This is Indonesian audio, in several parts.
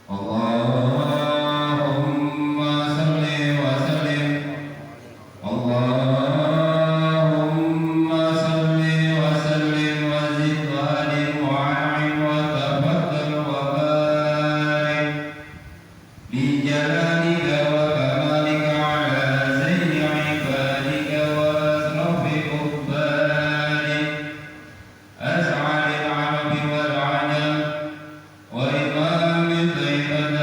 Allahumma salli wa sallim. Allahumma salli wa sallim wa zid wa alim wa a'in wa tafaddal wa barik bi jalalika wa kamalika ala sayyidi ibadika wa asrafi ubbadik as'alil arabi wal ajam wa imam ta'ibat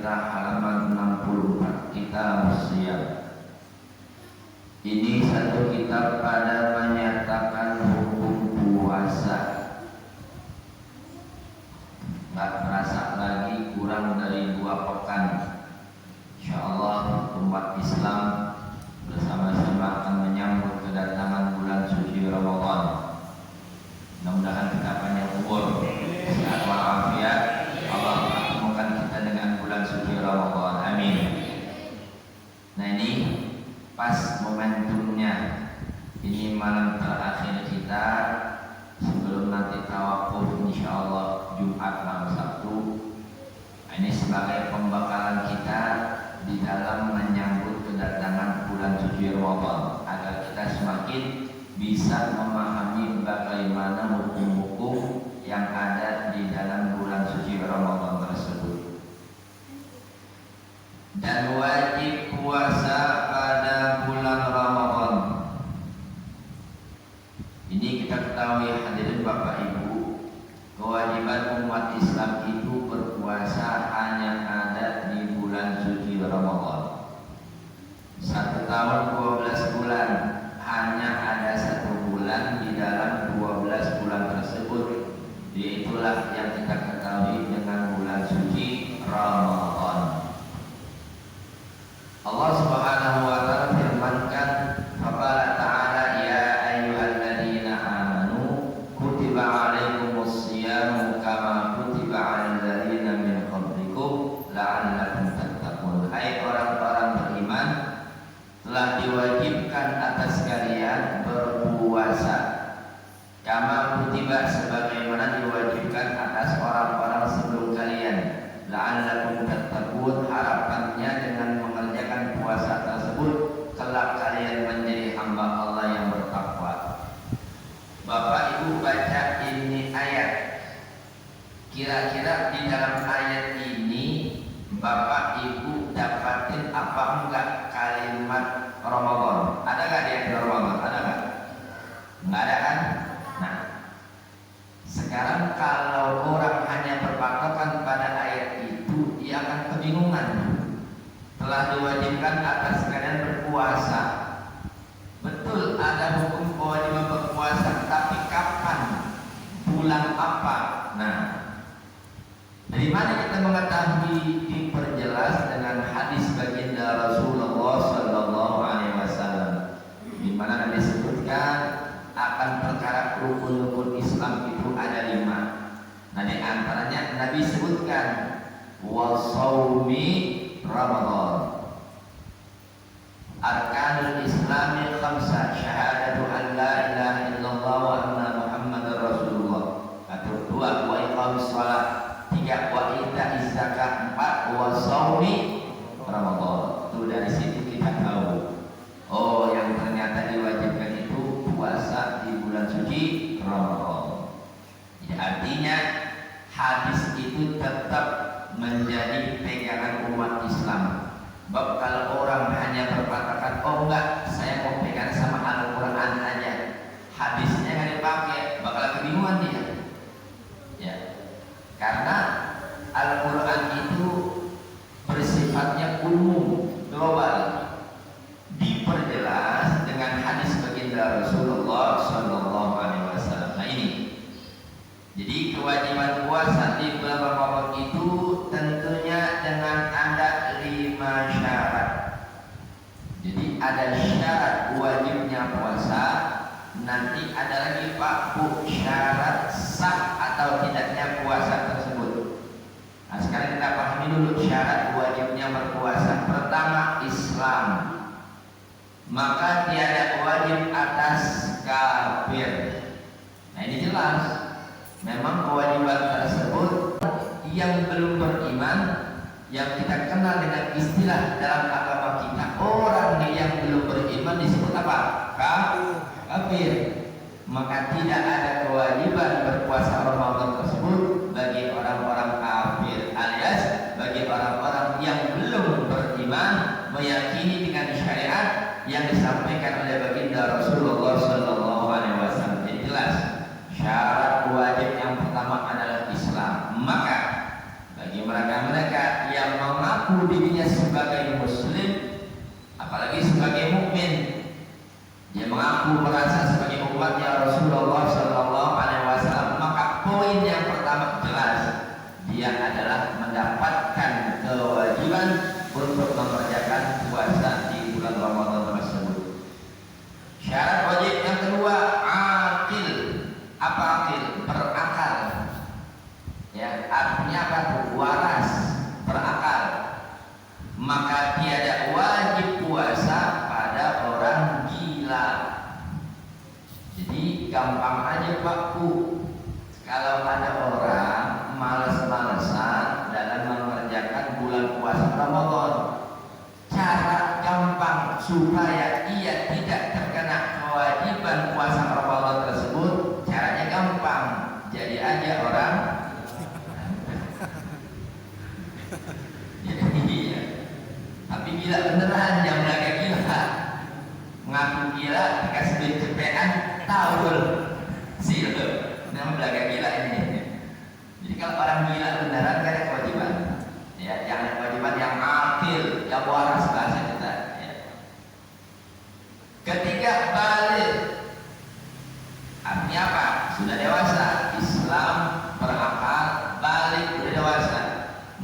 Al-Fitrah halaman 64, Kitab Siyam. Ini satu kitab pada menyatakan hukum puasa. Nggak terasa lagi kurang dari 2 pekan, insyaallah umat Islam bersama-sama akan menyambut kedatangan bulan suci Ramadan. Mudah-mudahan kita panjang umur, sehat walafiat. Allah pertemukan kita dengan bulan suci Ramadan. Amin. Nah, ini pas momentumnya. Ini malam terakhir kita sebelum nanti tawakuf insyaallah Jumat malam Sabtu. Ini sebagai pembekalan kita di dalam menyambut kedatangan bulan suci Ramadan, agar kita semakin bisa memahami bagaimana hukum-hukum yang ada di dalam bulan suci Ramadan tersebut. Dan wajib puasa pada bulan Ramadan. Ini kita ketahui hadirin Bapak Ibu, kewajiban umat Islam itu berpuasa hanya ada di bulan suci Ramadan. 1 tahun 12 bulan, hanya ada 1 bulan di dalam 12 bulan tersebut, yaitulah yang kita ketahui dengan bulan suci Ramadan. Allah Subhanahu wa taala firmankan, faqala ta'ala ya ayyuhalladzina amanu kutiba 'alaikumus syiyamu kama kutiba 'alal ladzina min qablikum la'allakum tattaqun. Hai orang-orang beriman, telah diwajibkan atas kalian berpuasa kama kutiba, sebagaimana diwajibkan atas orang-orang sebelum kalian. La'allakum tattaqun, harapannya dengan mengerjakan puasa tersebut kelak kalian menjadi hamba Allah yang bertakwa. Bapak Ibu baca ini ayat, kira-kira di dalam ayat ini Bapak Ibu dapatin apa enggak kalimat Ramadan? Ada enggak di ayat Ramadan? Ada enggak? Enggak ada kan? Nah, sekarang kalau orang hanya berpatokan pada ayat itu, dia akan kebingungan. Telah diwajibkan atas kalian berpuasa. Betul, ada hukum kewajiban berpuasa, tapi kapan? Bulan apa? Nah, dari mana kita mengetahui? Diperjelas dengan hadis baginda Rasulullah Sallallahu Alaihi Wasallam, di mana disebutkan akan perkara rukun-rukun Islam itu ada 5. Nah, di antaranya Nabi sebutkan wasaumi Ramadan. Arkanul Islami khamsah, syahadatu an la ilaha illallah wa anna Muhammadar Rasulullah. Atau 2, wa iqamis shalah. 3, wa ita'iz zakat. 4, wa shaumi Ramadan. Itu dari situ kita tahu, oh, yang ternyata diwajibkan itu puasa di bulan suci Ramadan. Jadi artinya hadis itu tetap menjadi pegangan umat Islam. Sebab kalau orang hanya berpatokan, oh enggak, saya mau pegang sama Al-Quran aja, hadisnya nggak dipakai, bakal kebingungan dia. Ya, karena Al-Quran itu bersifatnya umum, global, diperjelas dengan hadis baginda Rasulullah Sallallahu Alaihi Wasallam. Nah, ini jadi kewajiban puasa di bulan Ramadan itu tentunya dengan ada 5 syarat. Jadi ada syarat wajibnya puasa, nanti ada lagi Pak Bu syarat sah atau tidaknya puasa tersebut. Nah, sekarang kita pahami dulu syarat wajibnya berpuasa. Pertama, Islam. Maka tiada wajib atas kafir. Nah, ini jelas. Memang kewajiban tersebut yang belum beriman, yang kita kenal dengan istilah dalam agama kita, orang yang belum beriman disebut apa? Kafir. Maka tidak ada kewajiban berpuasa Ramadan tersebut bagi orang-orang kafir, alias bagi orang-orang yang belum beriman, meyakini dengan syariat yang disampaikan oleh baginda Rasulullah Sallallahu Alaihi Wasallam. Jadi jelas syarat wajib yang pertama adalah Islam. Maka bagi mereka-mereka yang dia mengaku dirinya sebagai muslim, apalagi sebagai mukmin, dia mengaku merasa sebagai umatnya Rasulullah Sallallahu Alaihi Wasallam, maka poin yang pertama jelas, dia adalah mendapatkan kewajiban untuk mengerjakan puasa di bulan Ramadan tersebut. Syarat wajib yang kedua, akil. Apa akil? Berakal. Ya, artinya apa? Waras, berakal. Maka tiada wajib puasa pada orang gila. Jadi gampang aja Pak Bu, kalau ada orang males-malesan dalam mengerjakan bulan puasa Ramadan, cara gampang supaya ia tidak terkena kewajiban puasa Ramadan tersebut, caranya gampang, jadi aja orang. Iya. Tapi gila beneran, yang belaga gila, ngaku gila, dikasih duit cepetan, tahu sih lo, nama belaga gila ini. Jadi kalau orang gila beneran kan ada kewajiban, ya, yang ada kewajiban yang akil, yang waras bahasa kita. Ya. Ketiga, balik. Artinya apa? Sudah dewasa, Islam berakal, balik, sudah dewasa.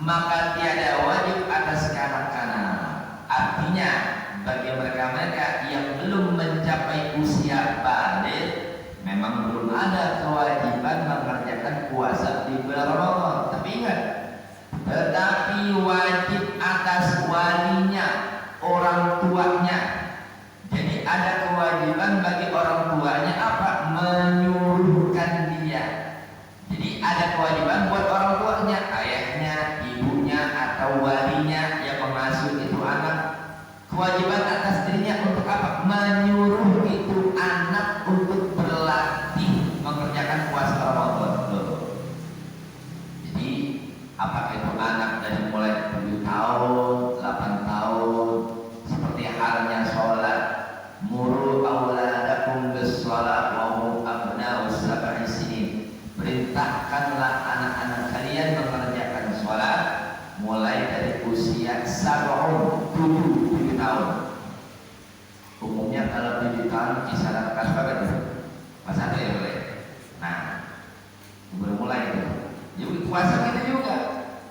Maka tiada wajib atas kanak-kanak. Artinya bagi mereka-mereka yang belum mencapai usia balik, memang belum ada kewajiban mengerjakan puasa di bulan Ramadan. Tapi ingat, tetapi wajib atas walinya, orang tuanya. Jadi ada kewajiban bagi orang tuanya apa? Menyuruhkan dia. Jadi ada kewajiban buat orang tuanya, ayahnya, ibunya, atau walinya yang mengasuh itu anak. Kewajiban atas dirinya untuk apa? Menyuruh itu anak untuk berlatih mengerjakan puasa Ramadan. Jadi apakah itu anak dari mulai 7 tahun, 8 tahun, seperti halnya sholat, muru auladakum bis-shalah wa hum abna'us sab'i sinin. Perintahkanlah anak-anak kalian mengerjakan sholat mulai dari usia 7 tahun. Umumnya kalau 7 tahun kisaran kelas berapa itu? Kelas 1 ya boleh. Nah, baru mulai itu. Jadi puasa kita juga,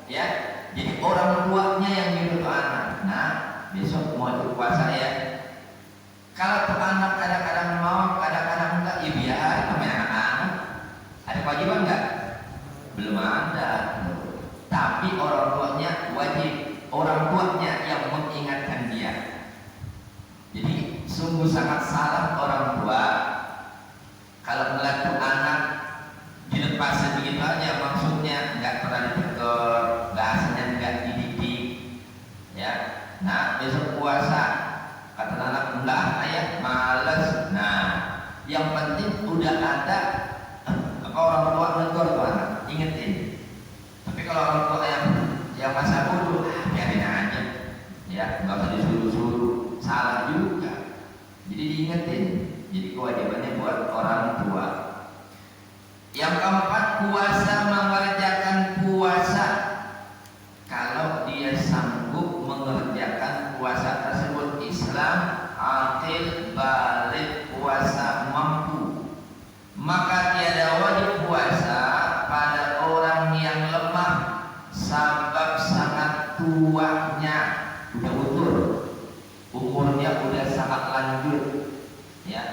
ya. Jadi orang tuanya yang nyuruh anak. Nah, besok mau ikut puasa ya. Kalau tuh anak kadang-kadang mau, kadang-kadang enggak, ya biar namanya anak-anak. Ada kewajiban enggak? Belum ada. Tapi orang tuanya wajib. Orang tuanya yang mengingatkan dia. Jadi sungguh sangat salah orang tua kalau melihat tuh anak dilepas sebegitu aja, maksudnya nggak pernah ditegur, bahasanya nggak dididik, ya. Nah besok puasa kata anak enggak ayah males. Nah yang penting udah ada apa orang tua menegur tuh anak, ingetin. Tapi kalau orang tua yang masa bodoh, biarin aja, ya nggak usah disuruh-suruh, salah juga. Jadi diingetin. Jadi kewajibannya buat orang tua. Yang keempat, puasa, mengerjakan puasa kalau dia sanggup mengerjakan puasa tersebut. Islam akil, balik, puasa mampu. Maka tiada wajib puasa pada orang yang lemah, sebab sangat tuanya, udah utur, umurnya udah sangat lanjut, ya.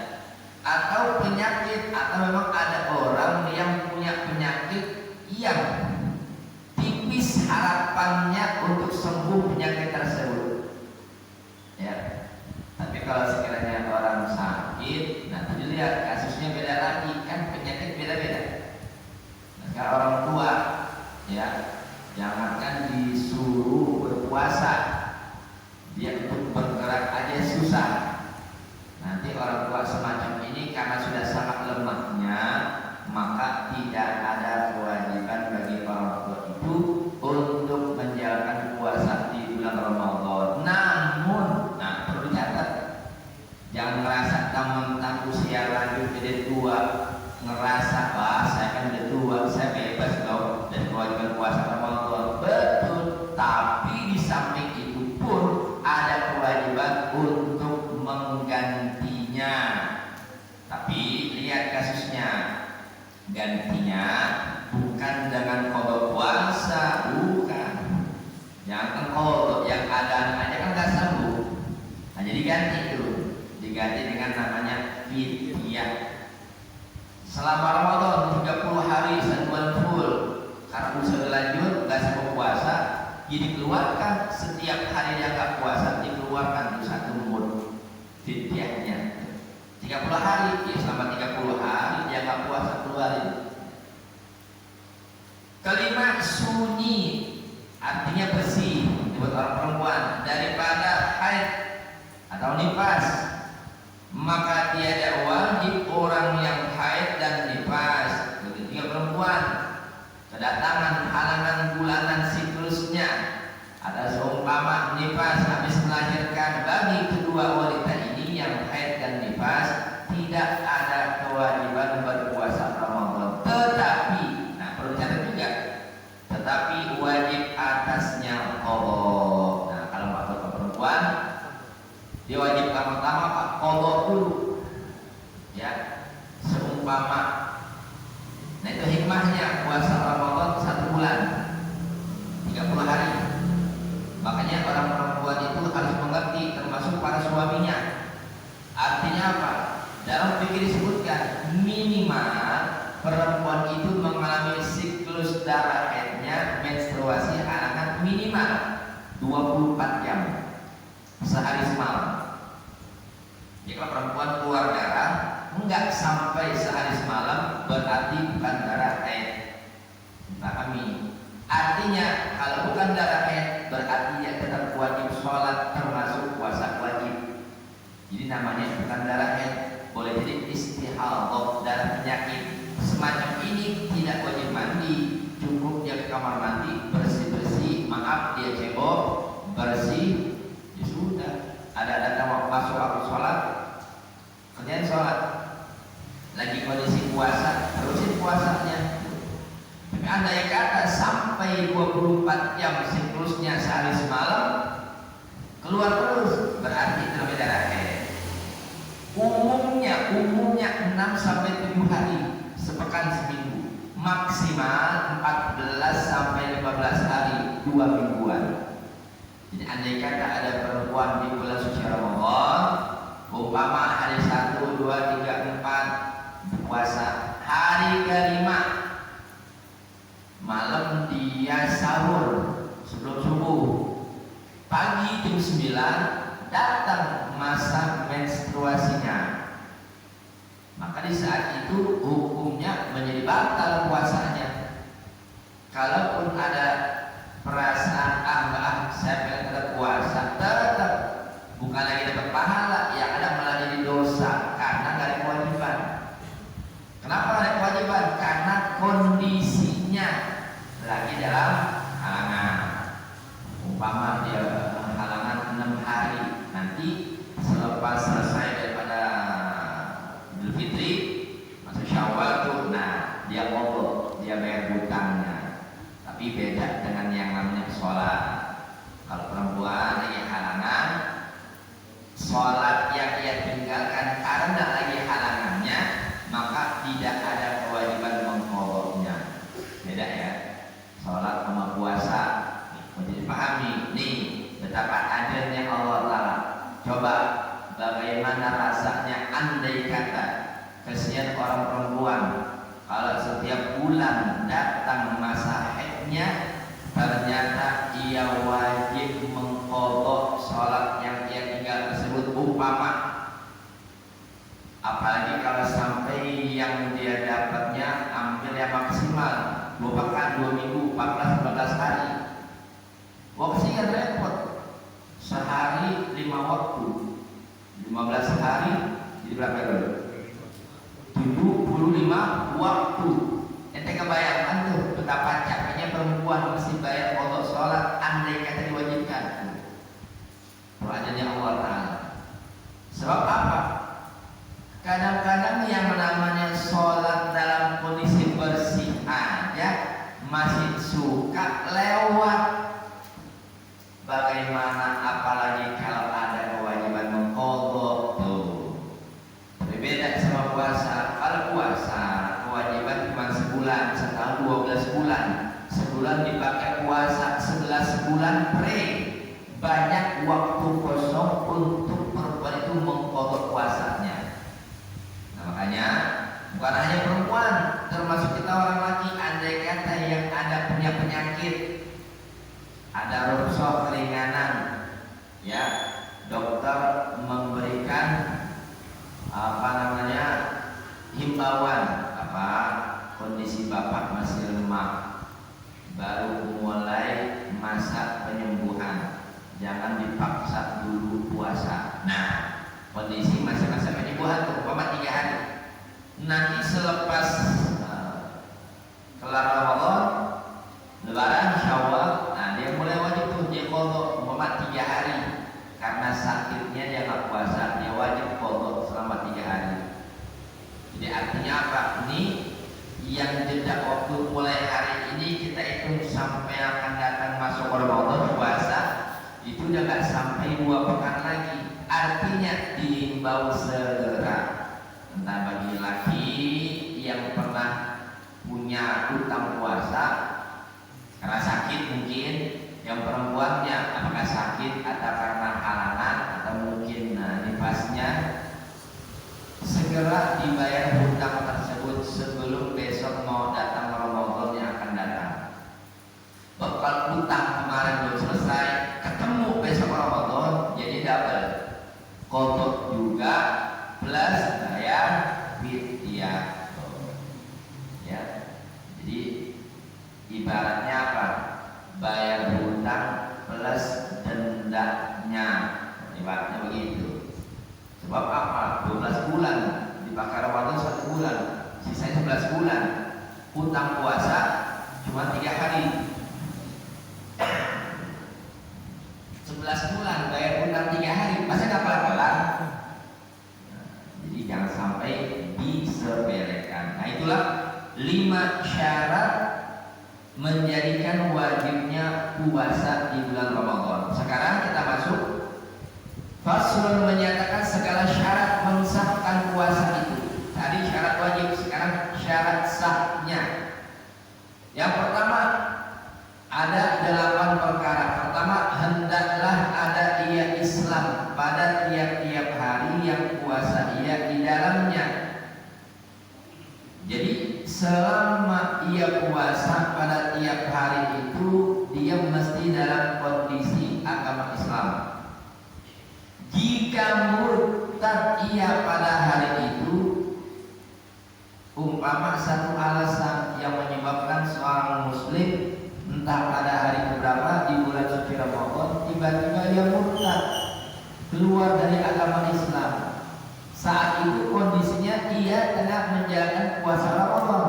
Atau penyakit, atau memang ada orang yang punya penyakit yang tipis harapannya untuk sembuh penyakit tersebut, ya. Tapi kalau sekiranya orang sakit, nanti dilihat kasusnya beda lagi, kan penyakit beda-beda. Nah, kalau orang tua, ya, jangankan disuruh berpuasa, dia untuk bergerak aja susah. Nanti orang tua semacam ini karena sudah sangat lemahnya, maka tidak ada kewajiban bagi orang tua itu untuk menjalankan Jangan kalau yang ada aja kan nggak sanggup. Nah jadi ganti itu, diganti dengan namanya fidyah. Selama Ramadan 30 hari 1 bulan full, karena usaha berlanjut nggak sanggup puasa, jadi keluarkan setiap hari yang nggak puasa dikeluarkan 1 mud fidyahnya. 30 hari, ya selama 30 hari dia nggak puasa keluarin. Kelima, sunyi, artinya bersih buat orang perempuan daripada haid atau nifas. Maka tiada wajib orang yang haid dan nifas, begitu perempuan, kedatangan halangan bulanan siklusnya ada seumpama nifas habis melahirkan. Bagi kedua wanita ini yang haid dan nifas tidak ada kewajiban berpuasa Ramadan, tetapi tetapi wajib atasnya qadha. Nah, kalau buat perempuan dia wajib pertama Pak qadha dulu. Ya. Seumpama. Nah, itu hikmahnya puasa Ramadan 1 bulan 30 hari. Makanya orang perempuan itu harus mengerti, termasuk para suaminya. Artinya apa? Dalam fikih disebutkan minimal perempuan itu mengalami siklus darah haidnya, menstruasi halangan minimal 24 jam sehari semalam. Jadi kalau perempuan keluar darah enggak sampai sehari semalam berarti bukan darah haid. Pahami? Artinya kalau bukan darah haid berarti dia tetap wajib sholat termasuk puasa wajib. Jadi namanya bukan darah haid, boleh jadi istihadah, darah penyakit. Semacam ini tidak wajib mandi, cukup dia ke kamar mandi bersih-bersih, maaf dia cebok bersih, ya sudah. Ada masuk waktu sholat, kemudian sholat. Lagi kondisi puasa, terusin puasanya. Tapi andai kata sampai 24 jam siklusnya sehari semalam keluar terus, berarti itu namanya darah haid. Umumnya 6 sampai 7 hari, sepekan seminggu, maksimal 14 sampai 15 hari, 2 mingguan. Jadi andai kata ada perempuan di bulan suci Ramadan, umpama hari 1, 2, 3, 4 puasa, hari kelima malam dia sahur sebelum subuh, pagi jam 9 datang masa menstruasinya. Maka di saat itu hukumnya menjadi batal puasanya. Kalaupun ada perasaan saya pengen tetap puasa, tetap bukan lagi dapat pahala, yang ada malah jadi dosa karena nggak ada kewajiban. Kenapa ada kewajiban? Karena kondisinya lagi dalam halangan. Umpama dia halangan 6 hari, nanti selepas selesai daripada Idul Fitri masuk Syawal tuh, nah dia mogok, dia bayar hutangnya. Tapi beda dengan yang namanya sholat. Kalau perempuan lagi halangan, sholat yang ia tinggalkan karena lagi halangannya, maka tidak ada kewajiban mengqadhanya. Beda ya, sholat sama puasa. Jadi pahami nih betapa adilnya Allah Ta'ala. Coba bagaimana rasanya andai kata kesian orang perempuan kalau setiap bulan datang masa haidnya, ternyata ia wajib mengqadha sholat yang ia tinggal tersebut. Umpama, apalagi kalau sampai yang dia dapatnya hampir yang maksimal 2 pekan, 2 minggu, 14 hari. Waktunya repot. Sehari 5 waktu, 15 hari, jadi berapa dulu? 75 waktu. Ente kebayangkan tuh betapa capeknya perempuan mesti bayar qadha sholat andai kata diwajibkan. Perhatiannya Allah Ta'ala. Sebab apa? Kadang-kadang yang namanya sholat dalam kondisi bersih aja masih suka lewat. Bagaimana apalagi kalau ada kewajiban mengqadha tuh. Berbeda sama puasa. Kalau puasa kewajiban cuma sebulan, setahun 12 bulan. Sebulan dipakai puasa bulan pre, banyak waktu kosong untuk perempuan itu mengkodok puasanya. Nah, makanya bukan hanya perempuan, termasuk kita orang laki, andai kata yang ada punya penyakit, ada rukhsah keringanan, ya dokter memberikan himbauan, kondisi bapak masih lemah, baru mulai masa penyembuhan, jangan dipaksa dulu puasa. Nah, kondisi masa-masa penyembuhan tuh umpama 3 hari, nanti selepas kelar Ramadan, Lebaran, Syawal, nah dia mulai wajib tuh dia qadha umpama 3 hari, karena sakitnya dia nggak puasa, dia wajib qadha selama 3 hari. Jadi artinya apa? Ini yang jeda waktu mulai hari ini kita hitung sampai akan datang masuk Ramadan puasa, itu udah nggak sampai 2 pekan lagi. Artinya diimbau segera, entah bagi laki yang pernah punya utang puasa karena sakit mungkin, yang perempuannya apakah sakit atau karena halangan atau mungkin nifasnya, segera dibayar hutang tersebut sebelum besok mau datang Ramadan yang akan datang. Kalau hutang kemarin belum selesai, ketemu besok Ramadan, jadi double, kodok juga plus bayar fidyah. Ya, jadi ibaratnya apa? Bayar hutang plus dendanya, ibaratnya begitu. Sebab apa? 12 bulan dipakai Ramadan 1 bulan, sisanya 11 bulan. Hutang puasa cuma 3 hari. 11 bulan bayar hutang 3 hari, masa nggak kelar-kelar? Jadi jangan sampai disepelekan. Nah, itulah 5 syarat menjadikan wajibnya puasa di bulan Ramadan. Sekarang kita masuk Faslun, menyatakan segala syarat mensahkan puasa itu. Tadi syarat wajib, sekarang syarat sahnya. Yang pertama ada 8 perkara. Pertama, hendaklah ada ia Islam pada tiap-tiap hari yang puasa ia di dalamnya. Jadi selama ia puasa pada tiap hari itu, dia mesti dalam kondisi agama Islam. Jika murtad ia pada hari itu, umpama satu alasan yang menyebabkan seorang muslim entah pada hari keberapa di bulan suci Ramadan tiba-tiba ia murtad, keluar dari agama Islam, saat itu kondisinya ia tengah menjalankan puasa Ramadan.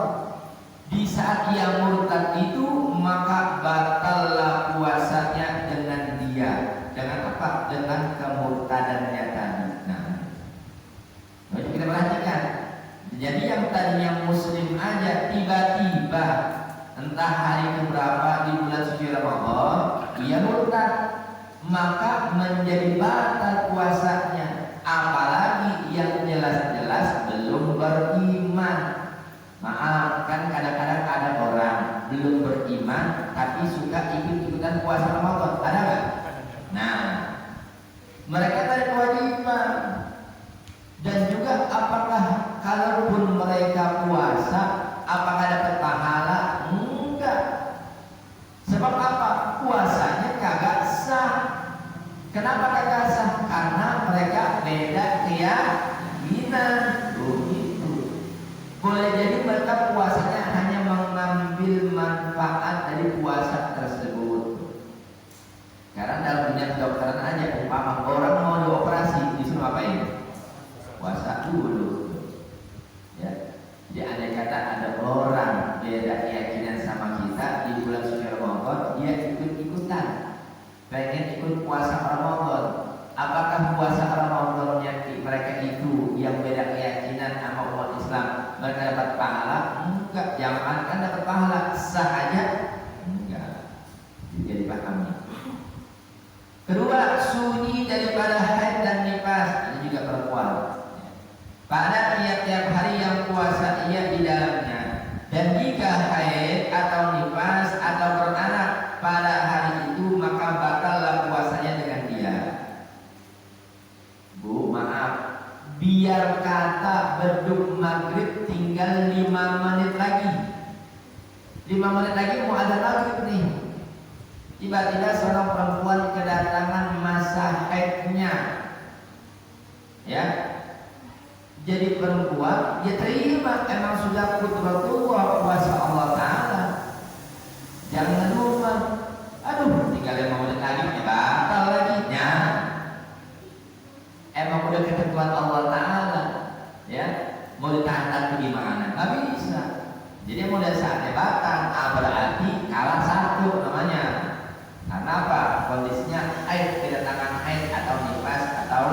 Di saat ia murtad itu, maka batallah puasanya dengan dia. Dengan apa? Dengan kemurtadannya tadi. Nah, kita perhatikan. Jadi yang tadinya muslim aja tiba-tiba entah hari keberapa di bulan suci Ramadan ia murtad, maka menjadi batal puasanya. Apalagi yang jelas-jelas belum beriman. Maaf, kan kadang-kadang ada orang belum beriman tapi suka ikut-ikutan puasa Ramadan, ada nggak? Nah, mereka tadi kewajiban. Dan juga apakah kalaupun mereka puasa, apakah dapat pahala? Enggak. Sebab apa? Puasanya kagak sah. Kenapa kagak sah? Karena mereka beda keyakinan. Begitu. Boleh jadi mereka puasanya hanya mengambil manfaat dari puasa tersebut. Karena dalam dunia kedokteran aja, umpama orang mau dioperasi, disuruh ngapain? Puasa dulu. Ya. Jadi andai kata ada orang beda keyakinan sama kita di bulan suci Ramadan, dia ikut-ikutan, pengen ikut puasa Ramadan. Apakah puasa Ramadannya mereka itu yang beda keyakinan sama umat Islam, mereka dapat pahala? Enggak. Jangan kan dapat pahala, sah aja? Enggak. Jadi pahami. Kedua, sunyi daripada haid dan nifas, ini juga perempuan. Pada tiap-tiap hari yang puasa ia di dalamnya. Dan jika haid atau nifas atau beranak pada hari itu, maka beduk maghrib tinggal 5 menit lagi. 5 menit lagi mau ada maghrib nih. Tiba-tiba seorang perempuan kedatangan masa haidnya. Ya. Jadi perempuan dia terima, emang sudah qudratullah, kuasa Allah Ta'ala. Jangan lupa, aduh tinggal 5 menit lagi ya batal lagi. Ya. Emang udah ketentuan Allah Ta'ala. Ya, mau ditahan lagi gimana? Gak bisa. Jadi mau udah saatnya batal, berarti kalah satu namanya. Karena apa? Kondisinya haid, kedatangan haid atau nifas atau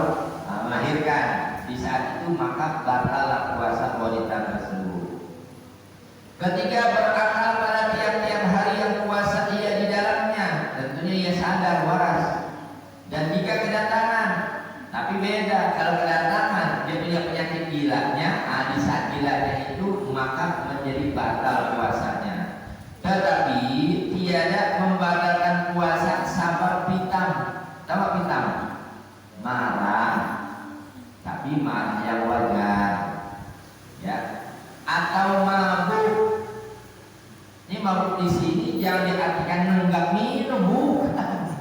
melahirkan. Di saat itu maka batallah puasa wanita tersebut. Ketika berakal pada tiap-tiap hari yang puasa ia di dalamnya, tentunya ia sadar waras. Dan jika kedatangan, tapi beda kalau kedatangan dia punya penyakit gilanya, di saat gilanya itu maka menjadi batal puasanya. Tetapi tiada membatalkan puasa sabar pitam. Tahu pitam? Marah, tapi marah yang wajar, ya. Atau mabuk. Ini mabuk di sini jangan diartikan nenggak minum, bukan.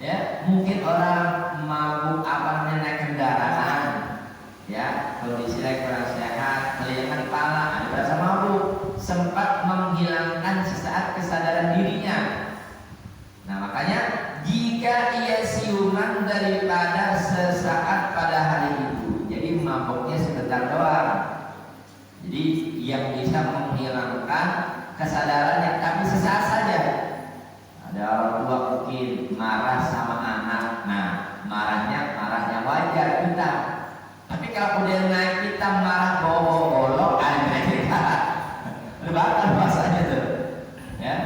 Ya, mungkin orang mabuk apa namanya naik kendaraan, ya, kondisi kurang sehat, kelihatan kepala, ada rasa mabuk, sempat menghilangkan sesaat kesadaran dirinya. Nah makanya jika ia siuman daripada sesaat pada hari itu, jadi mabuknya sebentar doang, jadi yang bisa menghilangkan kesadarannya, tapi sesaat saja. Ada orang tua mungkin marah sama anak, nah marahnya wajar kita. Tapi kalau udah naik kita marah bawa-bawa ada kita lebaran bahasanya tuh, ya.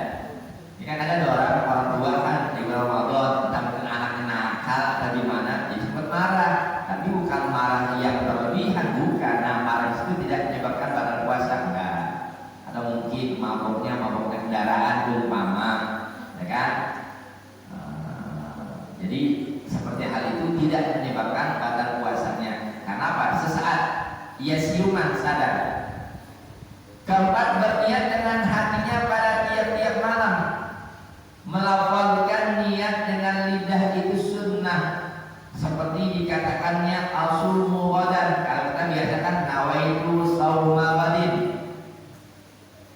Ini kan ada orang tua kan di bulan Ramadan, entah mungkin anaknya nakal atau gimana, jadi sempat marah. Tapi bukan marah yang berlebihan, bukan. Nah marah itu tidak menyebabkan batal puasa, enggak. Atau mungkin mabuknya kendaraan umpama, ya kan? Jadi seperti hal itu tidak menyebabkan batal puasanya. Karena apa? Sesaat ia siuman sadar. Keempat, berniat dengan hatinya pada tiap-tiap malam. Melafalkan niat dengan lidah itu sunnah. Seperti dikatakannya al-sulmu ghadan. Kalau kita biasakan nawaitu sauma ghadin.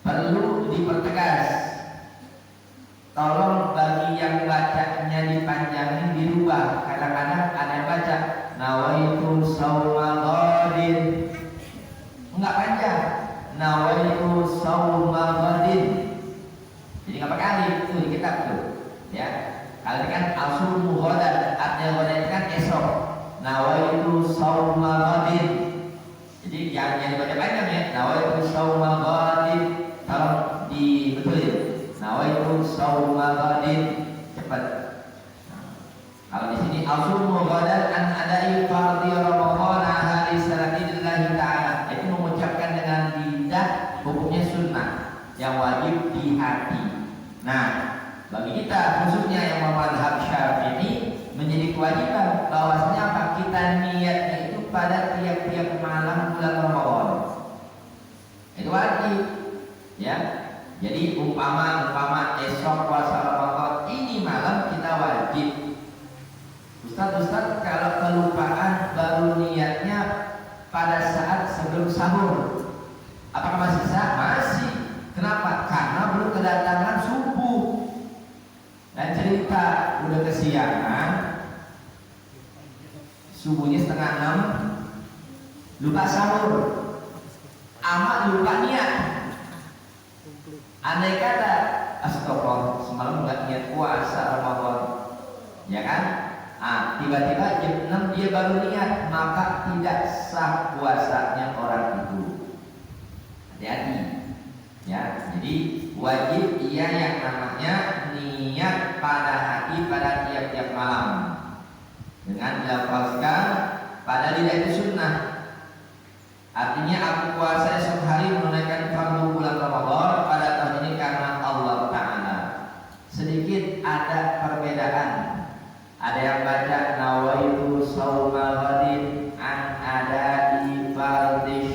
Perlu dipertegas. Tolong bagi yang bacanya dipanjangin dirubah. Kadang-kadang ada yang baca nawaitu sauma ghadin, enggak panjang. Nawaitu sauma ghadin. Jadi nggak pakai alif itu di kitab tuh, ya. Kalau kan al-sulmu ghadan, artinya ghadan itu kan esok. Nawaitu sauma ghadin. Jadi jangan dibaca panjang ya. Nawaitu sauma ghadin. Tolong dibetulin. Nawaitu sauma ghadin, cepat. Kalau di sini al-sulmu ghadan an adai fardhi Ramadan hari salatillahi ta'ala. Itu mengucapkan dengan lidah hukumnya sunnah yang wajib di hati. Nah, bagi kita khususnya yang mazhab Syafi'i menjadi kewajiban bahwasanya apa? Kita niatnya itu pada tiap-tiap malam bulan Ramadan. Itu wajib, ya. Jadi umpama esok puasa Ramadan ini malam kita wajib. Ustaz, kalau kelupaan baru niatnya pada saat sebelum sahur, apakah masih sah? Masih. Kenapa? Karena belum kedatangan subuh. Dan cerita udah kesiangan, subuhnya 5:30, lupa sahur, amat lupa niat. Andai kata astagfirullah semalam nggak niat puasa Ramadan, ya kan? Tiba-tiba jam 6 dia baru niat, maka tidak sah puasanya orang itu. Hati-hati, ya. Jadi wajib ia yang namanya niat pada hati pada tiap-tiap malam dengan dilafazkan pada lidah itu sunnah. Artinya aku puasa esok hari menunaikan fardu bulan Ramadan pada tahun ini karena Allah Ta'ala. Sedikit ada perbedaan. Ada yang baca nawaitu sauma ghadin an adai fardhi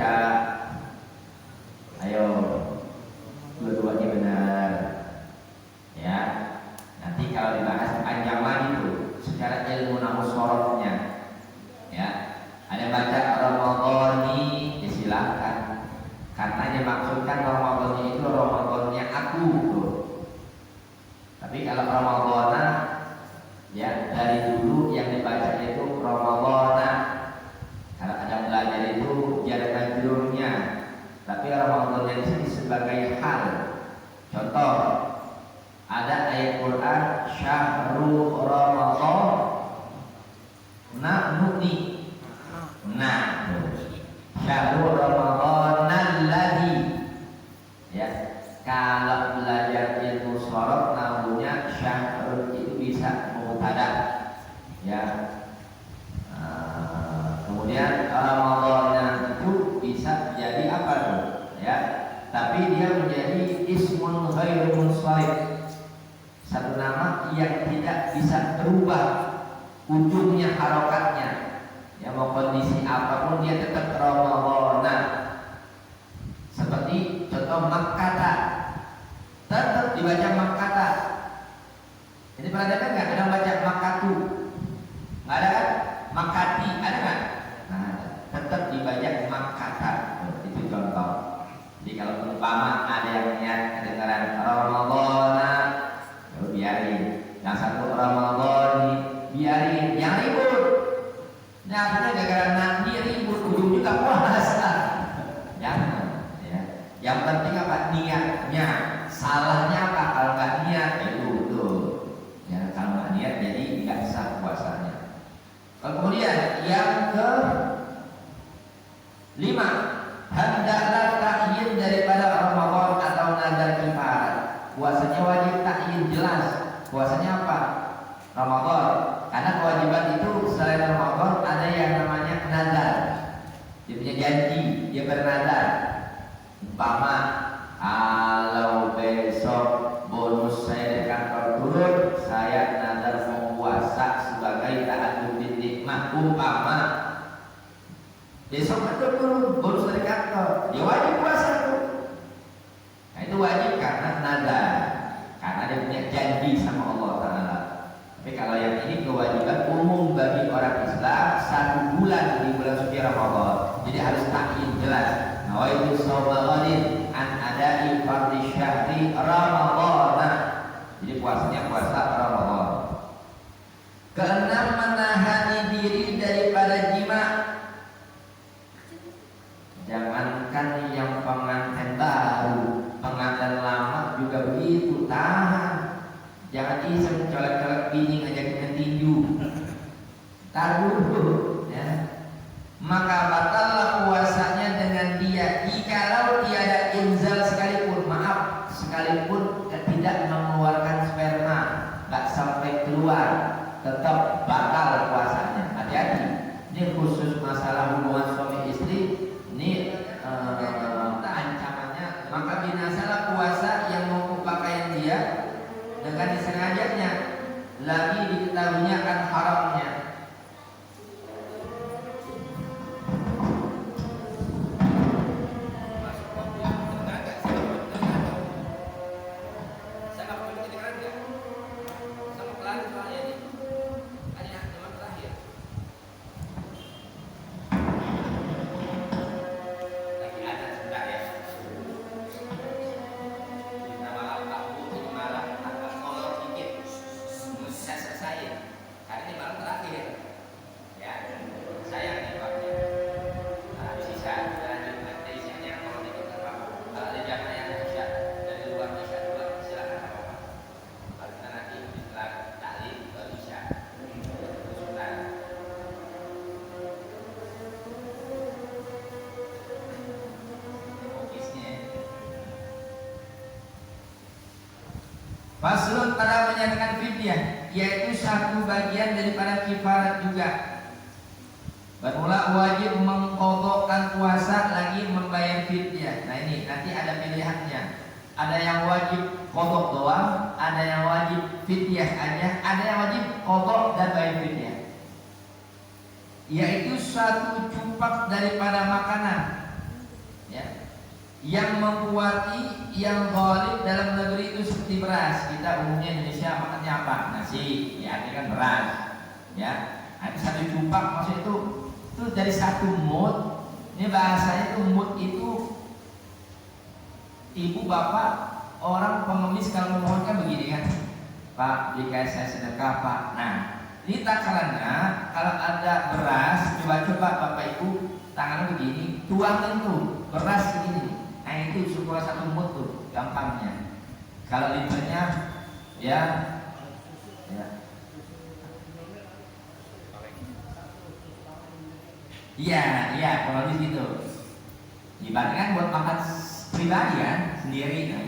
baca. Ayo, dua-duanya benar. Ya, nanti kalau dibahas panjang lagi tuh secara ilmu namus sorotnya. Ya, ada baca Ramadhani, ya silahkan. Karena dimaksudkan Ramadannya itu Ramadannya aku tuh. Tapi kalau Ramadhana, ya dari dulu yang dibaca itu Ramadhana. Kalau ada belajar itu jar majrurnya. Tapi Ramadannya di sini sebagai hal. Contoh, ada ayat Quran Syahrul Ramadhan na'nuni. Nah, Syahrul Ramadhan alladzi. Ya, kalau belajar ilmu sorot namanya syahrul itu bisa mubtada. Ya. Kemudian Ramadan itu bisa jadi apa tuh? Ya, tapi dia menjadi ismun ghairu munsharif. Satu nama yang tidak bisa berubah ujungnya harokatnya. Ya, mau kondisi apapun dia tetap Ramadan. Seperti contoh Makkata, tetap dibaca Makkata. Jadi pernah dengar nggak ada baca Makkatu? Nggak ada kan? Makkati ada kan? Nah, tetap dibaca Makkata. Itu contoh. Jadi kalau umpama ada yang niat kedengaran Ramadan, biarin. Yang satu Ramadan biarin, yang ribut. Nah, akhirnya gara-gara nanti ribut ujung juga puasa. Jangan. Ya. Yang penting apa? Niatnya. Salahnya apa? Kalau nggak niat itu tuh. Ya, kalau nggak niat jadi nggak sah puasanya. Kemudian yang ke 5, hendaklah takyin daripada Ramadan atau nazar kifarat. Puasanya wajib takyin jelas. Puasanya apa? Ramadan. Karena kewajiban itu selain Ramadan ada yang namanya nazar. Dia punya janji, dia bernazar. Umpama kalau besok bonus saya dari kantor turun, saya nazar mau puasa sebagai ta'addud nikmah. Umpama besok kantor turun bonus dari kantor, dia wajib puasa tuh. Nah, itu wajib karena nazar, karena dia punya janji sama Allah Ta'ala. Tapi kalau yang ini kewajiban umum bagi orang Islam 1 bulan di bulan suci Ramadan. Jadi harus takyin jelas. Nawaitu shauma ghadin an ada'i fardhi syahri Ramadan. Jadi puasanya puasa Ramadan. Keenam, menahani diri daripada jima. Jangankan yang pengantin baru, pengantin lama juga begitu, tahan. Jangan iseng colek-colek bini ngajakin tinju. Tahan dulu, ya. Maka batallah puasanya dengan dia jikalau tiada inzal sekalipun, maaf, sekalipun tidak mengeluarkan sperma, nggak sampai keluar, tetap batal puasanya. Hati-hati, ini khusus masalah hubungan suami istri. Ini ancamannya. Maka binasalah puasa yang mau pakaian dia dengan disengajanya, lagi diketahuinya akan haramnya. Faslun pada menyatakan fidyah, yaitu satu bagian daripada kifarat juga. Bermula wajib mengqadhakan puasa lagi membayar fidyah. Nah ini nanti ada pilihannya. Ada yang wajib qadha doang, ada yang wajib fidyah aja, ada yang wajib qadha dan bayar fidyah. Yaitu satu cupak daripada makanan yang mengkuati yang ghalib dalam negeri itu seperti beras. Kita umumnya Indonesia makannya apa? Nasi, ya artinya kan beras. Ya, ada satu cupak maksud itu dari satu mut. Ini bahasanya itu mut itu ibu bapak orang pengemis kalau memohonkan begini kan, Pak, jika saya sedekah Pak. Nah, ini takarannya kalau ada beras, coba-coba bapak ibu tangannya begini, tuangin tuh beras segini. Nah itu syukur satu mut tuh gampangnya. Kalau liternya ya iya kalau di situ dibandingkan buat makan pribadi kan sendiri kan.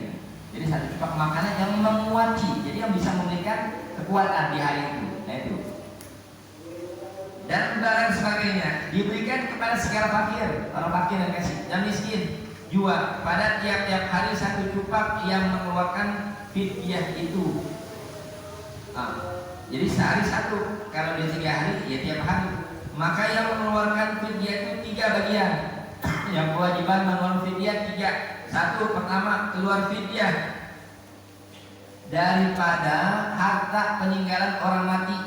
Jadi satu cupak makanan yang menguati, jadi yang bisa memberikan kekuatan di hari itu. Nah itu dan barang sebagainya diberikan kepada segala fakir, orang fakir yang kasih dan miskin juga pada tiap-tiap hari satu cupak yang mengeluarkan fidyah itu. Jadi sehari satu, kalau dia 3 hari ya tiap hari. Maka yang mengeluarkan fidyah itu 3 bagian. Yang kewajiban mengeluarkan fidyah 3. Satu, pertama keluar fidyah daripada harta peninggalan orang mati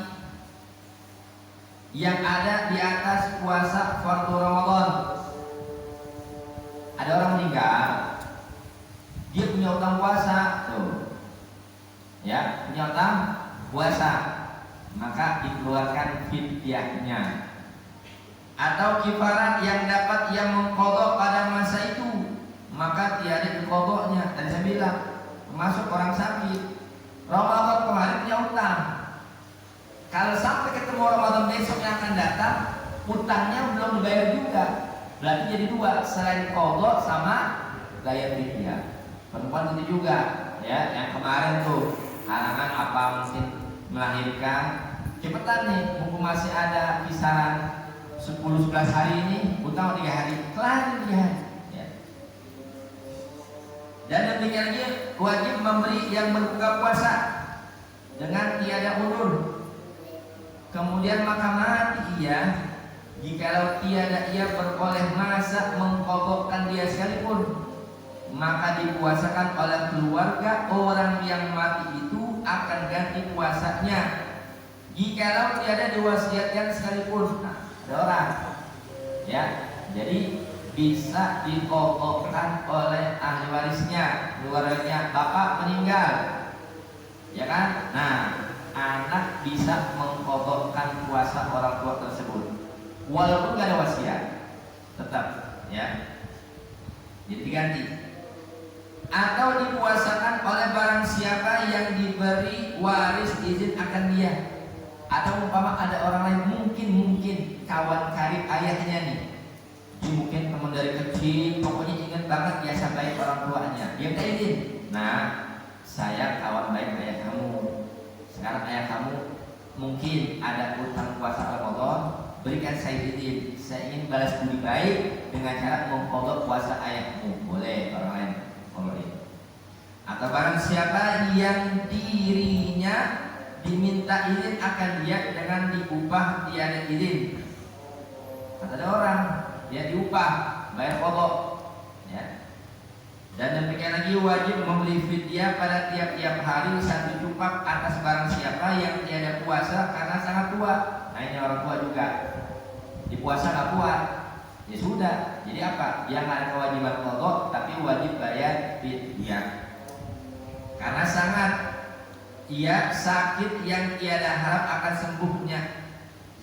yang ada di atas puasa fardu Ramadan. Ada orang meninggal, dia punya utang puasa, tuh, ya punya utang puasa, maka dikeluarkan fidyahnya. Atau kifarat yang dapat yang mengqadha pada masa itu, maka tiada diqadhanya. Dan saya bilang, termasuk orang sakit, Ramadan kemarin punya utang. Kalau sampai ketemu Ramadan besok yang akan datang, utangnya belum dibayar juga. Berarti jadi 2, selain qadha sama bayar fidyah. Perempuan itu juga, ya, yang kemarin tuh halangan apa mungkin melahirkan, cepetan nih, mumpung masih ada kisaran 10-11 hari ini, utang 3 hari, kelar 3 hari. Ya. Dan demikian lagi wajib memberi yang berbuka puasa dengan tiada undur. Kemudian maka mati ia jikalau tiada ia beroleh masa mengqadhakan dia sekalipun, maka dipuasakan oleh keluarga orang yang mati itu akan ganti puasanya jikalau tiada diwasiatkan sekalipun. Nah, ada orang ya, jadi bisa diqadhakan oleh ahli warisnya, keluarganya. Bapak meninggal, ya kan? Nah, anak bisa mengqadhakan puasa orang tua tersebut walaupun gak ada wasiat, tetap ya, jadi diganti. Atau dipuasakan oleh barang siapa yang diberi waris izin akan dia. Atau umpama ada orang lain, mungkin kawan karib ayahnya nih, dia mungkin teman dari kecil, pokoknya ingat banget biasa baik orang tuanya, dia minta izin. Nah, saya kawan baik ayah kamu, sekarang ayah kamu mungkin ada utang puasa Ramadan, berikan saya izin, saya ingin balas budi baik dengan cara mengqadha puasa ayahmu. Boleh orang lain, boleh. Atau barang siapa yang dirinya diminta izin akan dia dengan diupah tiada izin. Ada orang dia diupah bayar qadha, ya. Dan demikian lagi wajib membeli fidyah pada tiap-tiap hari satu cupak atas barang siapa yang tiada puasa karena sangat tua. Nah ini orang tua juga, di puasa nggak kuat, ya sudah. Jadi apa? Dia nggak ada kewajiban qadha tapi wajib bayar fidyah karena sangat ia sakit yang tiada harap akan sembuhnya.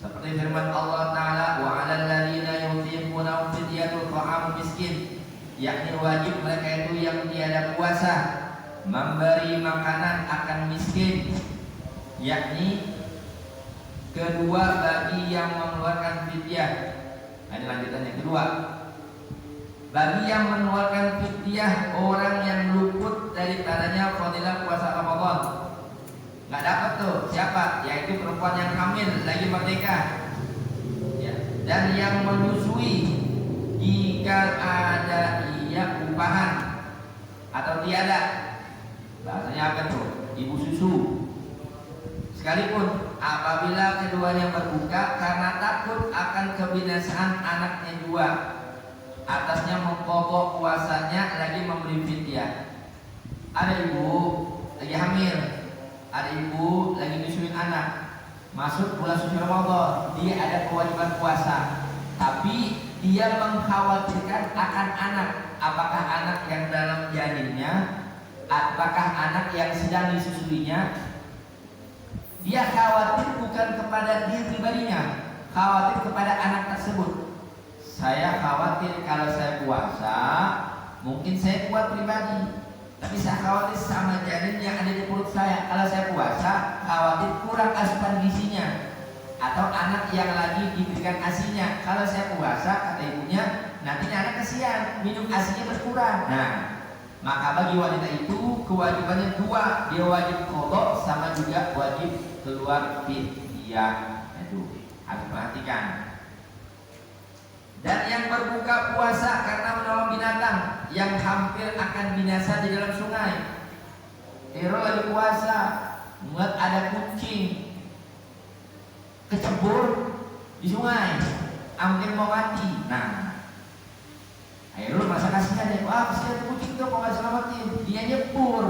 Seperti firman Allah Ta'ala, wa 'alal ladzina yutiquna fidyatun ta'am miskin, yakni wajib mereka itu yang tiada puasa memberi makanan akan miskin, yakni kedua bagi yang mengeluarkan fidyah. Ini lanjutan yang kedua. Bagi yang mengeluarkan fidyah orang yang luput daripadanya fadilah puasa Ramadan. Nggak dapat tuh siapa? Yaitu perempuan yang hamil lagi merdeka, ya. Dan yang menyusui jika ada ia upahan atau tiada. Bahasanya apa tuh? Ibu susu. Sekalipun apabila keduanya berbuka karena takut akan kebinasaan anaknya juga, atasnya mengqadha puasanya lagi memberi fidyah. Ada ibu lagi hamil, ada ibu lagi nyusuin anak, masuk bulan suci Ramadan, dia ada kewajiban puasa, tapi dia mengkhawatirkan akan anak, apakah anak yang dalam janinnya, apakah anak yang sedang disusuinya. Dia khawatir bukan kepada diri pribadinya, khawatir kepada anak tersebut. Saya khawatir kalau saya puasa, mungkin saya kuat pribadi, tapi saya khawatir sama janin yang ada di perut saya. Kalau saya puasa, khawatir kurang asupan gizinya, atau anak yang lagi diberikan asinya. Kalau saya puasa, kata ibunya, nantinya anak kesian, minum asinya berkurang. Nah, maka bagi wanita itu kewajibannya dua, dia wajib qadha sama juga wajib keluar fidyah. Itu harus perhatikan. Dan yang berbuka puasa karena menolong binatang yang hampir akan binasa di dalam sungai. Ero lagi puasa, melihat ada kucing kecebur di sungai, hampir mau mati. Nah, Airul masa kasihan ya, wah kasihan kucing tuh kok nggak selamatin. Dia nyebur,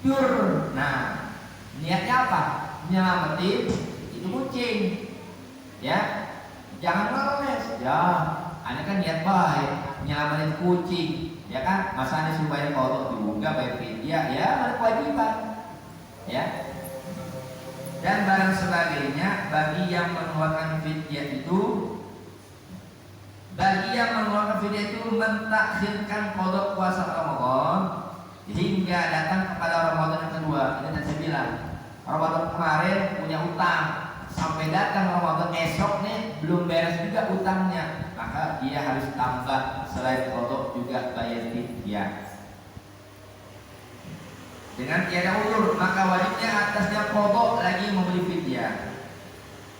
pure. Nah, niatnya apa? Nyelamatin itu kucing, ya. Jangan males, ya. Anda kan niat baik, nyelamatin kucing, ya kan? Masa Anda suruh bayar qadha juga, bayar fidyah, ya ada kewajiban, ya. Dan barang sebagainya bagi yang mengeluarkan fidyah itu, mentakhirkan qadha puasa Ramadan hingga datang kepada Ramadan yang kedua. Ini tadi saya bilang, Ramadan kemarin punya utang, sampai datang Ramadan esok nih belum beres juga utangnya, maka dia harus tambah selain qadha juga bayar fidyah. Dengan tiada uzur, maka wajibnya atasnya qadha lagi memberi fidyah.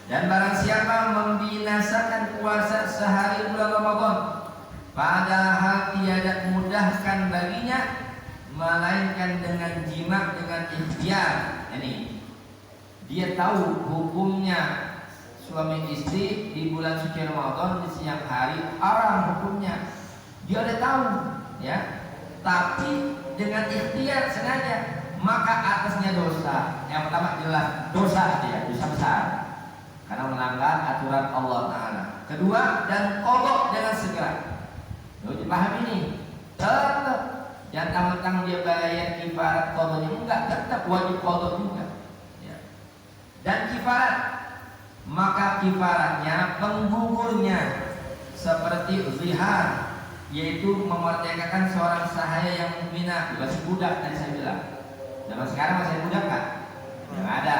Dan barang siapa membinasakan puasa sehari bulan Ramadan, padahal tiada mudahkan baginya, melainkan dengan jima dengan ikhtiar. Ini dia tahu hukumnya suami istri di bulan suci Ramadan di siang hari haram hukumnya, dia udah tahu, ya. Tapi dengan ikhtiar sengaja, maka atasnya dosa. Yang pertama jelas dosa dia, dosa besar karena melanggar aturan Allah Ta'ala. Kedua, dan qadha dengan segera. Lo dipahami ini, tetap jangan tanggung-tang dia bayar kifarat qadhanya, enggak, tetap wajib qadha juga, ya. Dan kifarat, maka kifaratnya penggugurnya seperti zihar, yaitu memerdekakan seorang sahaya yang mukminah, masih budak tadi saya bilang. Zaman sekarang masih budak kan? Yang ada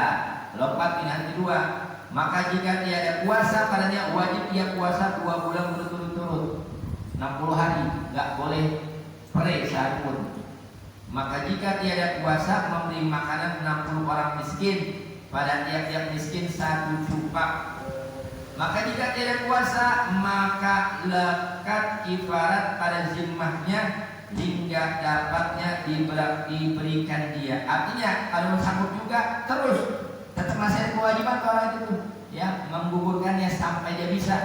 lompat pilihan kedua. Maka jika tiada puasa padanya, wajib dia puasa 2 bulan berturut-turut 60 hari, nggak boleh pere sehari pun. Maka jika tiada puasa, memberi makanan 60 orang miskin, pada tiap-tiap miskin 1 cupak. Maka jika tiada puasa, maka lekat kifarat pada zimmahnya hingga dapatnya diberikan dia. Artinya kalau sanggup juga terus, tetap masih ada kewajiban ke orang itu, ya, menggugurkannya sampai dia bisa.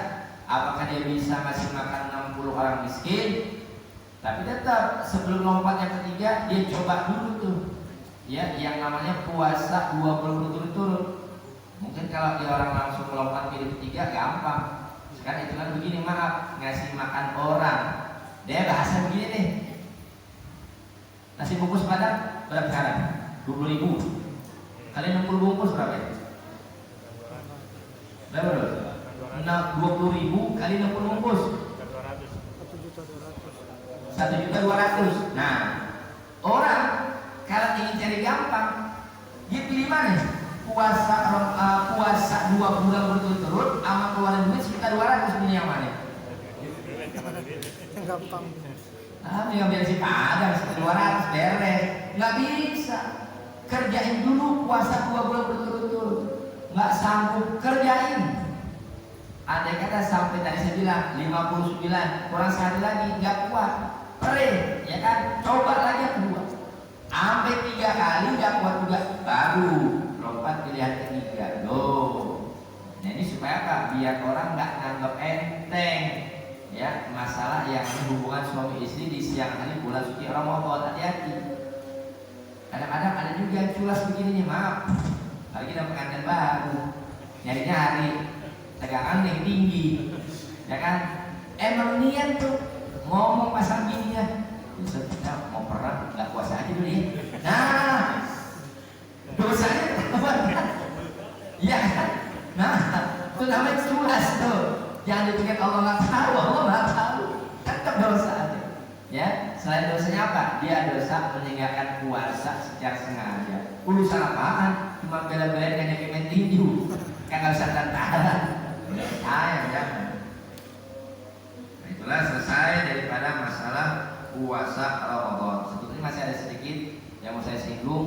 Apakah dia bisa masih makan 60 orang miskin? Tapi tetap sebelum lompat yang ketiga dia coba dulu tuh, ya, yang namanya puasa 2 bulan berturut-turut. Mungkin kalau dia orang langsung melompat ke ketiga gampang. Sekarang itu kan begini, maaf, ngasih makan orang. Dia bahasa begini nih. Nasi bungkus Padang berapa sekarang? 20.000. Kali 60 bungkus berapa ya? Berapa bro? 20.000 kali 60 bungkus 1.200.000. Nah, orang kalau ingin cari gampang, dia pilih mana? Puasa 2 bulan berturut-turut sama keluarin duit sekitar 200, ini yang mana? Yang gampang. Yang biasa si Padang sekitar 200 beres. Nggak bisa. Kerjain dulu puasa 2 bulan berturut-turut. Nggak sanggup, kerjain. Andai kata sampai tadi saya bilang 59, kurang sehari lagi nggak kuat, pere, ya kan? Coba lagi yang kedua, sampai 3 kali nggak kuat juga, baru lompat pilihan ketiga. Loh, nah ini supaya apa? Biar orang nggak nganggap enteng, ya masalah yang hubungan suami istri di siang hari bulan suci Ramadan. Hati-hati. Kadang-kadang ada juga yang culas begini nih, maaf. Lagi dapat pengantin baru, nyarinya hari tegangan yang tinggi, ya kan? Emang niat tuh ngomong pasang gini ya, bisa kita mau perang nggak puasa aja dulu ya. Nah, dosanya berat, ya kan? Nah, itu namanya culas tuh. Jangan dipikir Allah nggak tahu, Allah nggak tahu, tetap dosa aja. Ya, selain dosanya apa? Dia dosa meninggalkan puasa secara sengaja. Urusan apaan? Cuma bela-belain hanya kemen tinju, kan nggak bisa tahan. Sayang ya. Nah, itulah selesai daripada masalah puasa Ramadan. Sebetulnya masih ada sedikit yang mau saya singgung.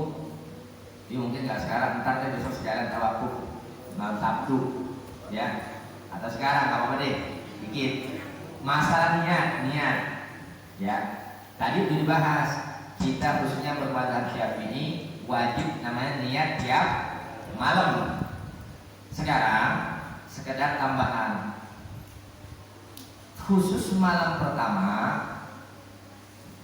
Ini mungkin nggak sekarang, ntar deh besok sekalian tawakuf malam Sabtu, ya. Atau sekarang nggak apa-apa deh, dikit. Masalah niat. Ya, tadi udah dibahas. Kita khususnya bermadzhab Syafi'i wajib namanya niat tiap malam. Sekarang sekedar tambahan. Khusus malam pertama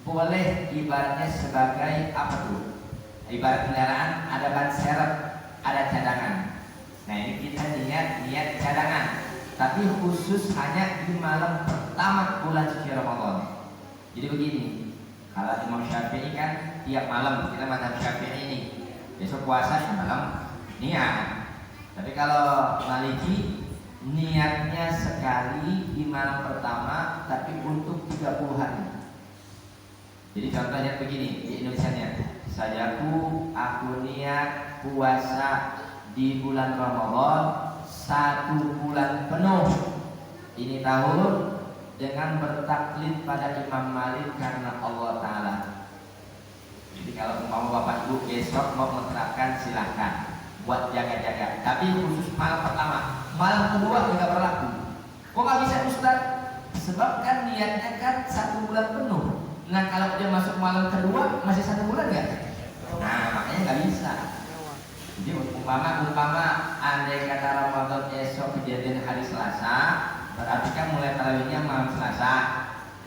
boleh ibaratnya sebagai apa tuh? Ibarat kendaraan ada ban serep, ada cadangan. Nah ini kita niat cadangan. Tapi khusus hanya di malam pertama bulan suci Ramadan. Jadi begini, kalau Imam Syafi'i kan tiap malam, kita madzhab Syafi'i ini besok puasa di malam niat. Tapi kalau Maliki niatnya sekali di malam pertama, tapi untuk 30 hari. Jadi contohnya begini di Indonesianya, aku niat puasa di bulan Ramadan 1 bulan penuh ini tahun dengan bertaklid pada Imam Malik karena Allah Ta'ala. Jadi kalau umpama bapak ibu besok mau menerapkan silahkan buat jaga-jaga. Tapi khusus malam pertama, malam kedua tidak berlaku. Kok nggak bisa Ustaz? Sebab kan niatnya kan 1 bulan penuh. Nah kalau dia masuk malam kedua masih 1 bulan nggak? Nah makanya nggak bisa. Jadi umpama andai kata Ramadan esok kejadian hari Selasa, berarti kan mulai tarawihnya malam Selasa.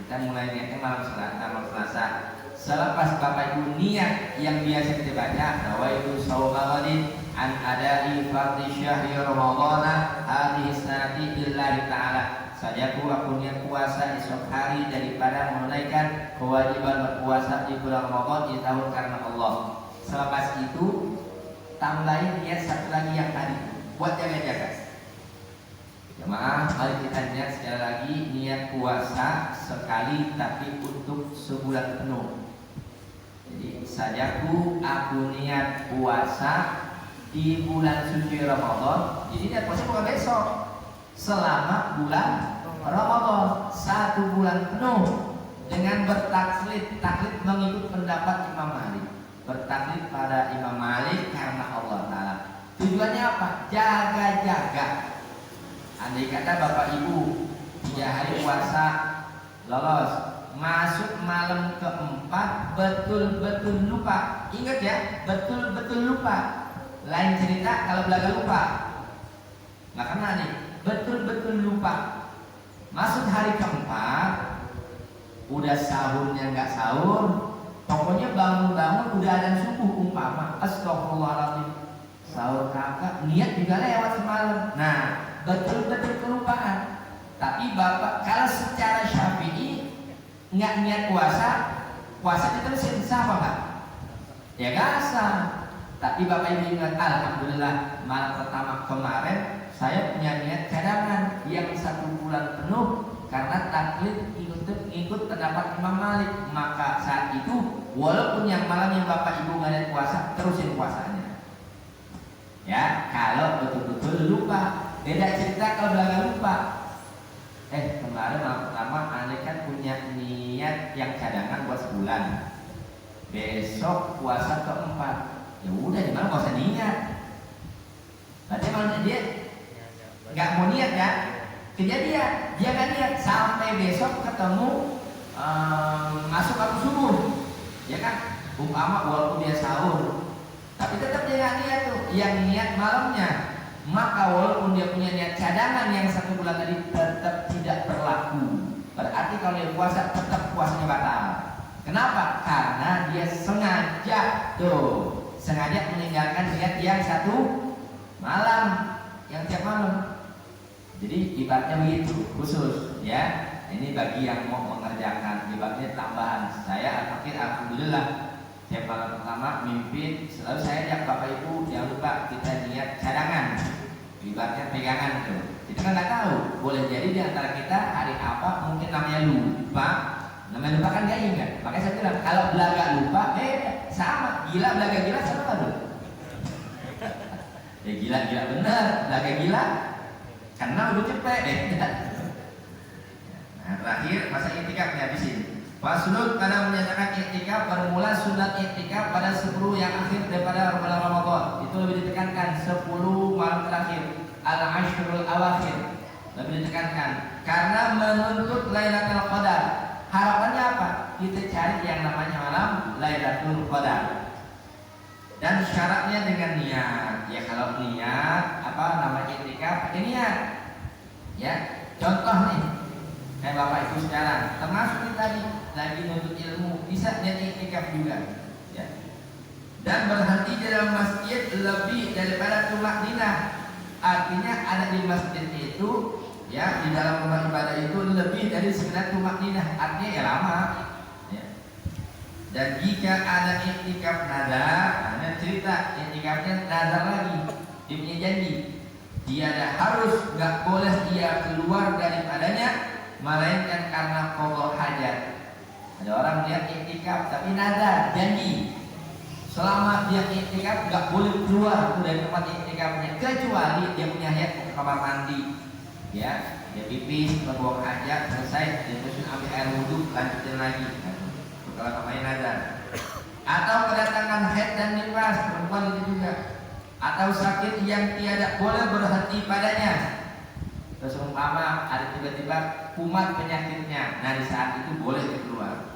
Kita mulai niatnya malam Selasa. Selepas bapak ibu niat yang biasa kita baca, nawaitu shauma ghadin an ada'i fardhi syahri Ramadan hadhihi sanati lillahi ta'ala. Aku niat puasa esok hari daripada menunaikan kewajiban berpuasa di bulan Ramadan di tahun karena Allah. Selepas itu tambahin niat satu lagi yang tadi buat jaga-jaga. Jemaah, mari kita niat sekali lagi niat puasa sekali tapi untuk sebulan penuh. Jadi aku niat puasa di bulan suci Ramadan. Jadi niat puasa bukan besok, selama bulan Ramadan 1 bulan penuh dengan bertaklid. Taklid mengikut pendapat Imam Malik. Bertaklid pada Imam Malik karena Allah Ta'ala. Tujuannya apa? Jaga-jaga. Andai kata bapak ibu 3 hari puasa lolos, masuk malam keempat betul-betul lupa. Ingat ya, betul-betul lupa. Lain cerita kalau belaga lupa. Nggak kena nih, betul-betul lupa. Masuk hari keempat, udah sahurnya nggak sahur, pokoknya bangun-bangun udah ada subuh umpama. Astagfirullahaladzim, sahur kakak, niat juga lewat semalam. Nah, betul-betul kelupaan. Tapi bapak kalau secara Syafi'i nggak niat puasa diterusin sah apa nggak? Ya nggak sah. Tapi bapak ibu ingat, alhamdulillah malam pertama kemarin saya punya niat cadangan yang 1 bulan penuh karena taklid ikut pendapat Imam Malik. Maka saat itu walaupun yang malam yang bapak ibu nggak niat puasa, terusin puasanya. Ya kalau betul-betul lupa. Beda cerita kalau belaga lupa. Kemarin malam pertama ane kan punya niat yang cadangan buat sebulan. Besok puasa keempat. Ya udah di mana nggak usah niat. Berarti malam dia nggak mau niat ya. Kejadian dia nggak niat sampai besok ketemu masuk waktu subuh. Ya kan? Umpama walaupun dia sahur, tapi tetap dia nggak niat tuh. Yang niat malamnya. Maka walaupun dia punya niat cadangan yang 1 bulan tadi tetap tidak berlaku. Tapi kalau dia puasa tetap puasanya batal. Kenapa? Karena dia sengaja meninggalkan niat yang satu malam, yang tiap malam. Jadi ibaratnya begitu khusus ya. Ini bagi yang mau mengerjakan, ibaratnya tambahan. Saya akhir alhamdulillah tiap malam pertama mimpin selalu saya ajak Bapak Ibu jangan lupa kita niat cadangan, ibaratnya pegangan tuh. Kita kan nggak tahu, boleh jadi di antara kita hari apa mungkin namanya lupa kan gak ingat. Makanya saya bilang kalau belaga lupa sama, gila belaga gila sama tuh. Ya gila bener, belaga gila karena udah cepet Nah terakhir masa iktikaf dihabisin. Faslun karena menyatakan iktikaf bermula sunat iktikaf pada 10 yang akhir daripada bulan Ramadan. Itu lebih ditekankan 10 malam terakhir, al-ashrul awakhir. Lebih ditekankan karena menuntut Lailatul Qadar. Harapannya apa? Kita cari yang namanya malam Lailatul Qadar. Dan syaratnya dengan niat. Ya kalau niat iktikaf pakai niat. Ya, contoh nih. Kayak Bapak Ibu sekarang, termasuk ini tadi lagi nuntut ilmu, bisa jadi iktikaf juga, ya. Dan berhenti di dalam masjid lebih daripada tumakninah. Artinya ada di masjid itu, ya, di dalam rumah ibadah itu lebih dari sekedar tumakninah. Artinya ya lama, ya. Dan jika ada iktikaf nadar, ada cerita iktikafnya nadar lagi, dia punya janji, dia harus nggak boleh dia keluar daripadanya melainkan karena qada hajat. Ada orang lihat iktikaf tapi nadar janji selama dia iktikaf nggak boleh keluar dari tempat iktikafnya kecuali dia punya hajat ke kamar mandi, ya, dia pipis, membuang hajat, selesai, dia terus ambil air wudhu, lanjutin lagi. Kalau namanya nadar. Atau kedatangan haid dan nifas, perempuan itu juga. Atau sakit yang tiada boleh berhenti padanya. Terus umpama ada tiba-tiba kumat penyakitnya, nah di saat itu boleh keluar.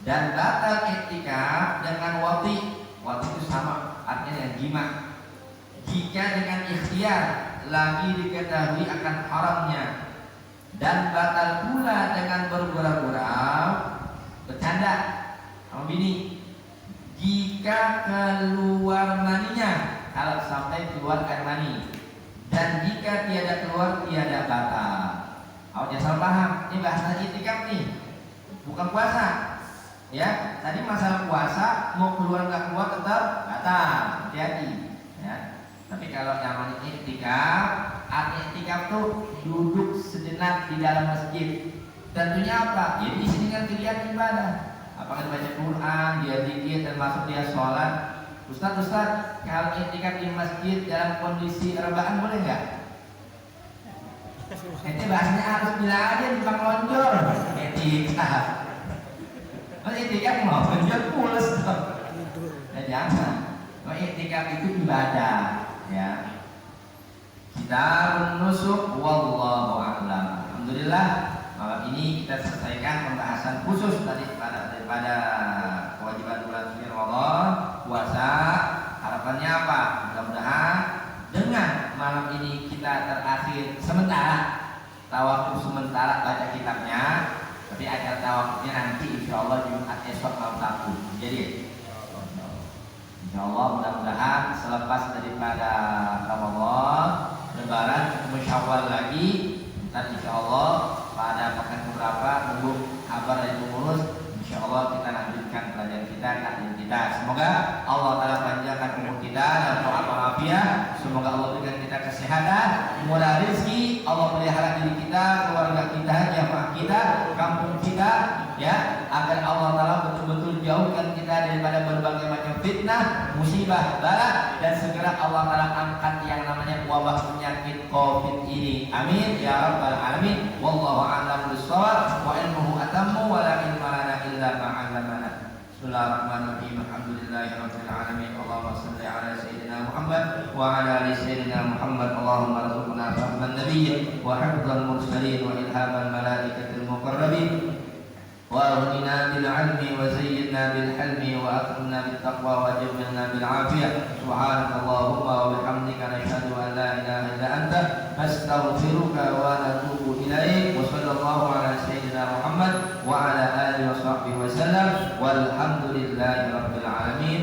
Dan batal iktikaf dengan wati itu sama artinya dengan jima. Jika dengan ikhtiar lagi diketahui akan haramnya, dan batal pula dengan bergurau-gurau bercanda sama bini. Jika keluar maninya, kalau sampai keluar air mani. Dan jika tiada keluar, tiada batal. Jangan salah paham, ini bahasa iktikaf nih, bukan puasa. Ya, tadi masalah puasa mau keluar nggak keluar tetap batal, hati-hati. Ya, tapi kalau namanya iktikaf, arti iktikaf tuh duduk sejenak di dalam masjid. Tentunya apa? Ya di sini kan kegiatan ibadah. Apakah baca Quran, dia zikir, termasuk dia sholat. Ustaz, kalau iktikaf di masjid dalam kondisi rebahan boleh nggak? Ini bahasanya harus bilang aja di bang lonjor. Iktikaf. Kalau iktikaf mau lonjor pules tuh. Ya jangan. Kalau iktikaf itu ibadah, ya. Kita menusuk wallahu a'lam. Alhamdulillah malam ini kita selesaikan pembahasan khusus daripada kewajiban bulan suci Ramadan, puasa. Harapannya apa? Mudah-mudahan dengan malam ini kita terakhir sementara tawakuf sementara baca kitabnya, tapi acara tawakufnya nanti insya Allah Jumat esok malam Sabtu. Jadi insya Allah mudah-mudahan selepas daripada Ramadan Lebaran ketemu Syawal lagi, dan insya Allah pada pekan beberapa nunggu kabar dari pengurus. Insya Allah kita lanjutkan pelajaran kita, taklim kita. Semoga Allah Ta'ala panjangkan umur kita dan walafiat. Semoga Allah berikan kita kesehatan, murah rezeki. Allah pelihara diri kita, keluarga kita, jamaah kita, kampung kita, ya, agar Allah Ta'ala betul-betul jauhkan kita daripada berbagai macam fitnah, musibah, bala, dan segera Allah Ta'ala angkat yang namanya wabah penyakit COVID ini. Amin ya rabbal alamin. Wallahu a'lam bishawab wa ilmuhu atammu wa la ilma lana illa ma 'allamana. Bismillahirrahmanirrahim. Alhamdulillahirabbil alamin. Allahumma shalli ala sayyidina Muhammad wa ala ali sayyidina Muhammad. Allahumma arzuqna fahman nabiy wa hifdzal mursalin wa ilhamal malaikatil muqarrabin. وأغننا بالعلم وزينا بالحلم وأكرمنا بالتقوى وجملنا بالعافية. سبحانك اللهم وبحمدك نشهد أن لا إله إلا أنت نستغفرك ونتوب إليك. وصلى الله على سيدنا Muhammad wa ala alihi wa sahbihi wasallam walhamdulillahi rabbil alamin.